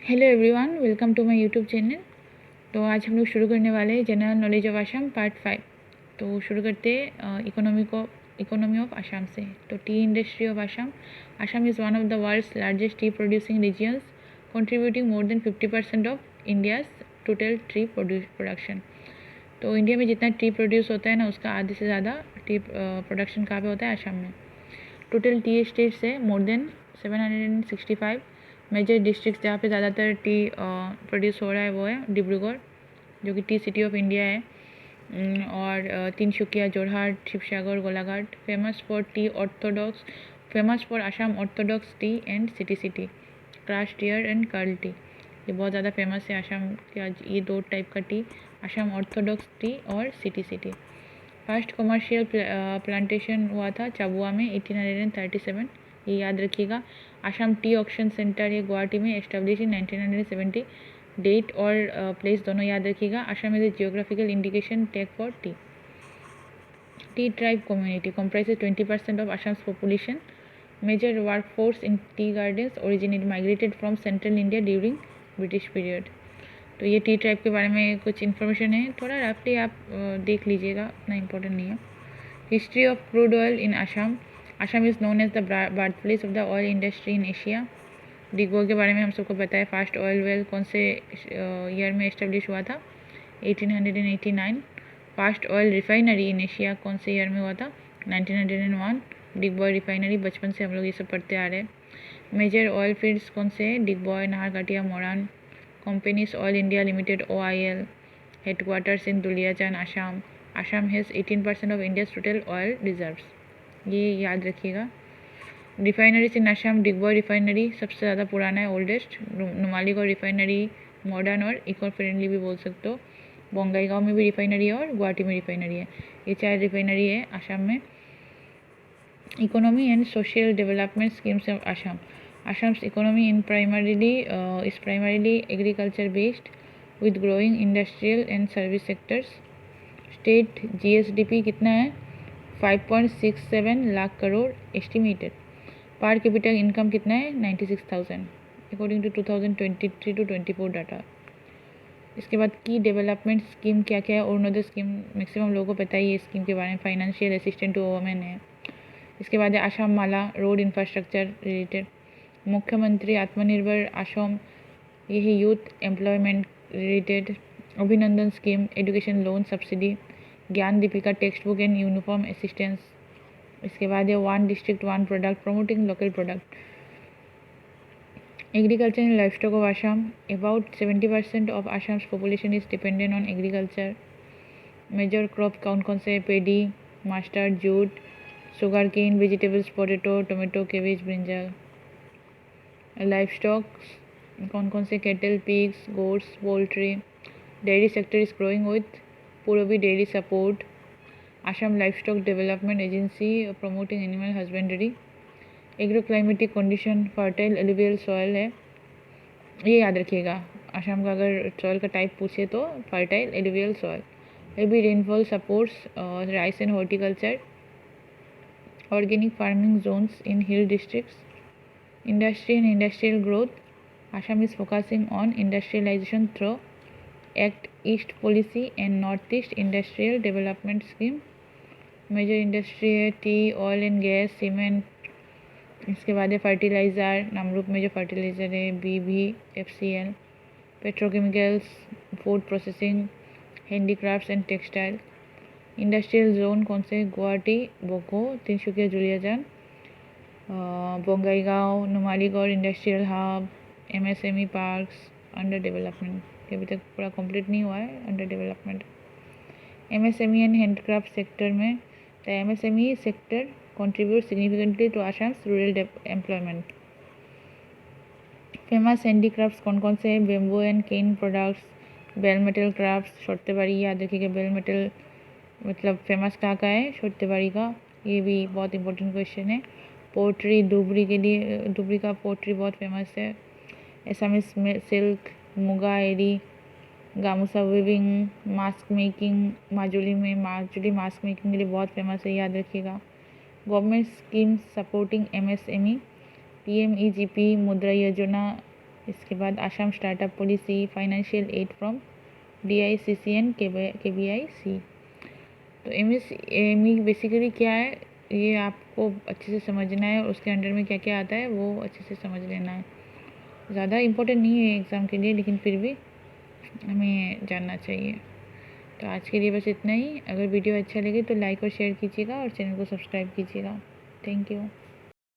Hello everyone, welcome to my YouTube channel. तो आज हम लोग शुरू करने वाले हैं general knowledge of Assam part 5। तो शुरू करते हैं इकोनॉमी ऑफ आसाम से। तो tea industry of Assam. Assam is one of the world's largest tea producing regions, contributing more than 50% of India's total tea production. तो इंडिया में जितना टी प्रोड्यूस होता है ना, उसका आधे से ज़्यादा टी प्रोडक्शन कहाँ पे होता है? आसाम में। टोटल टी एस्टेट्स है मोर देन 765। मेजर डिस्ट्रिक्ट जहाँ पे ज़्यादातर टी प्रोड्यूस हो रहा है वो है डिब्रूगढ़, जो कि टी सिटी ऑफ इंडिया है। और Tinsukia, Jorhat, Sivasagar, Golaghat. Famous for tea orthodox, famous for Assam orthodox tea and CTC crush tear and curl tea. ये बहुत ज़्यादा फेमस है आसाम के आज ये दो टाइप का टी, आसाम ऑर्थोडॉक्स टी और सिटी। फर्स्ट कमर्शियल प्लांटेशन हुआ था चाबुआ में 1837, ये याद रखिएगा। आसाम टी ऑक्शन सेंटर है गुवाहाटी में, एस्टेब्लिश इन 1970। डेट और प्लेस दोनों याद रखिएगा। Assam is a geographical indication tag for T. T tribe community comprises 20% of Assam's population. Major workforce in tea gardens originated migrated from central India during British period. तो ये T tribe के बारे में कुछ इन्फॉर्मेशन है, थोड़ा रफली आप देख लीजिएगा, इतना इम्पोर्टेंट नहीं है। History of crude oil in Assam. Assam is known as the birth place of the oil industry in Asia. Digboi के बारे में हम सबको पता है। फर्स्ट ऑयल वेल कौन से ईयर में इस्टेब्लिश हुआ था? 1889। First oil refinery in Asia कौन से ईयर में हुआ था? 1901। डिगबॉय रिफाइनरी, बचपन से हम लोग ये सब पढ़ते आ रहे हैं। मेजर ऑयल फील्ड्स कौन से हैं? Digboi, Naharkatiya, Moran. Companies oil India limited OIL, headquarters in Duliajan, Assam. Assam has 18% of India's total oil reserves, ये याद रखिएगा। Refineries in Assam, Digboi refinery सबसे ज़्यादा पुराना है, ओल्डेस्ट। नुमालीगढ़ रिफाइनरी मॉडर्न और इको फ्रेंडली भी बोल सकते हो। बोंगाईगांव में भी रिफाइनरी है और गुवाहाटी में रिफाइनरी है। ये 4 रिफाइनरी है आसाम में। Economy and social development schemes of Assam. Assam's economy is primarily agriculture based, with growing industrial and service sectors. State GSDP कितना है? 5.67 लाख करोड़ एस्टिमेटेड। पर कैपिटल इनकम कितना है? 96,000 अकॉर्डिंग टू 2023 to 24 डाटा। इसके बाद की डेवलपमेंट स्कीम क्या क्या है? अरुणोदय स्कीम, मैक्सिमम लोगों को पता ही है स्कीम के बारे में, फाइनेंशियल असिस्टेंट टू वुमेन है। इसके बाद है Assam Mala, road infrastructure related. Mukhyamantri Atmanirbhar Assam, ये है youth employment related. Abhinandan scheme, education loan subsidy. Gyan Deepika, text book and uniform assistance. इसके बाद है one district one product, promoting local product. Agriculture and livestock of Assam. About 70% of Assam's population is dependent on agriculture. Major crop कौन कौन से? Paddy, mustard, jute, sugar cane, vegetables, potato, tomato, cabbage, brinjal. Life stock कौन कौन से? Cattle, pigs, goats, poultry. Dairy sector is growing with Purabi dairy support. Assam livestock development agency promoting animal husbandry. Agro climatic condition, fertile alluvial soil है, ये याद रखिएगा। आसाम का अगर soil का टाइप पूछे तो fertile alluvial soil. Heavy rainfall supports rice and horticulture. Organic farming zones in hill districts. Industry and industrial growth. Assam is focusing on industrialization through Act East policy and Northeast Industrial Development Scheme. Major industry है tea, oil and gas, cement. इसके बाद है fertiliser, Namrup में जो fertiliser है BVFCL। Petrochemicals, food processing, handicrafts and textile. Industrial zone कौन से? Guwahati, Boko, Tinsukia, Duliajan, Bongaigaon, Numaligarh industrial hub. MSME parks under development, अभी तक पूरा कंप्लीट नहीं हुआ है, under development. MSME and handcraft sector में the MSME sector contributes significantly to Assam's rural employment. Famous handicrafts कौन कौन से हैं? Bamboo and cane products, bell metal crafts, छोटेबाड़ी, याद रखिएगा बेल मेटल मतलब फेमस कहाँ का है? छोटेबाड़ी का, ये भी बहुत इंपॉर्टेंट क्वेश्चन है। पोट्री, धुबरी के लिए, धुबरी का पोट्री बहुत फेमस है। एसामिस में silk, muga, eri, gamusa weaving, mask making, Majuli mask making के लिए बहुत फेमस है, याद रखिएगा। Government schemes supporting MSME, PMEGP, Mudra Yojana, इसके बाद Assam startup policy, financial aid from DICCN KBIC। तो एमई बेसिकली क्या है ये आपको अच्छे से समझना है और उसके अंडर में क्या क्या आता है वो अच्छे से समझ लेना है। ज़्यादा इम्पोर्टेंट नहीं है एग्ज़ाम के लिए, लेकिन फिर भी हमें जानना चाहिए। तो आज के लिए बस इतना ही। अगर वीडियो अच्छा लगे तो लाइक और शेयर कीजिएगा और चैनल को सब्सक्राइब कीजिएगा। Thank you.